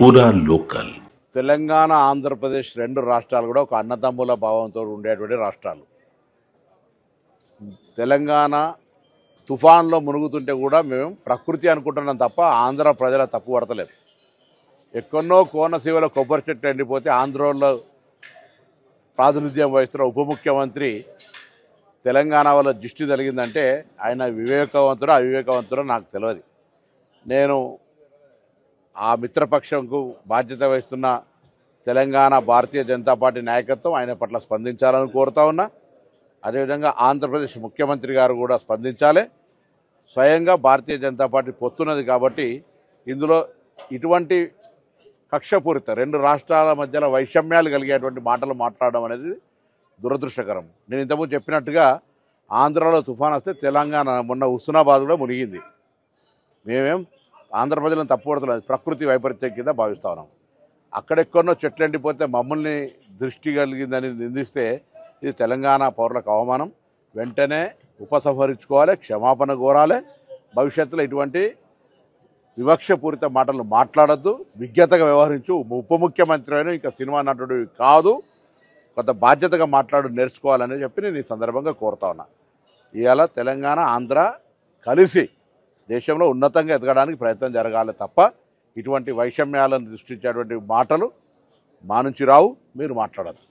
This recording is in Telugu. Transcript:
पूरा लोकल। తెలంగాణ ఆంధ్రప్రదేశ్ రెండు రాష్ట్రాలు కూడా ఒక అన్నదమ్ముల భావంతో ఉండేటువంటి రాష్ట్రాలు. తెలంగాణ తుఫాన్లో మునుగుతుంటే కూడా మేము ప్రకృతి అనుకుంటున్నాం తప్ప ఆంధ్ర ప్రజల తప్పు పడతలేదు. ఎక్కడో కోనసీమలో కొబ్బరి చెట్టు ఎండిపోతే ఆంధ్రలో ప్రాతినిధ్యం వహిస్తున్న ఉప ముఖ్యమంత్రి తెలంగాణ వల్ల దృష్టి జరిగిందంటే ఆయన వివేకవంతుడు అవివేకవంతుడో నాకు తెలియదు. నేను ఆ మిత్రపక్షంకు బాధ్యత వహిస్తున్న తెలంగాణ భారతీయ జనతా పార్టీ నాయకత్వం ఆయన పట్ల స్పందించాలని కోరుతా ఉన్నా. అదేవిధంగా ఆంధ్రప్రదేశ్ ముఖ్యమంత్రి గారు కూడా స్పందించాలి. స్వయంగా భారతీయ జనతా పార్టీ పొత్తున్నది కాబట్టి ఇందులో ఇటువంటి కక్షపూరిత రెండు రాష్ట్రాల మధ్యలో వైషమ్యాలు కలిగేటువంటి మాటలు మాట్లాడడం అనేది దురదృష్టకరం. నేను ఇంతకుముందు చెప్పినట్టుగా ఆంధ్రాలో తుఫాన్ వస్తే తెలంగాణ మొన్న హుస్నాబాద్ కూడా మునిగింది. మేమేం ఆంధ్ర ప్రజలను తప్పుపడుతున్నది ప్రకృతి వైపరీత్యం కింద భావిస్తా ఉన్నాం. అక్కడెక్కడో చెట్లు ఎండిపోతే మమ్మల్ని దృష్టి కలిగిందని నిందిస్తే ఇది తెలంగాణ పౌరులకు అవమానం. వెంటనే ఉపసంహరించుకోవాలి, క్షమాపణ కోరాలి. భవిష్యత్తులో ఇటువంటి వివక్షపూరిత మాటలు మాట్లాడద్దు, విజ్ఞతగా వ్యవహరించు. ఉప ముఖ్యమంత్రి అయినా ఇంకా సినిమా నటుడు కాదు, కొంత బాధ్యతగా నేర్చుకోవాలని చెప్పి నేను ఈ సందర్భంగా కోరుతా ఉన్నా. ఇవాళ తెలంగాణ ఆంధ్ర కలిసి దేశంలో ఉన్నతంగా ఎదగడానికి ప్రయత్నం జరగాలి తప్ప ఇటువంటి వైషమ్యాలను సృష్టించేటువంటి మాటలు మా నుంచి రావు, మీరు మాట్లాడద్దు.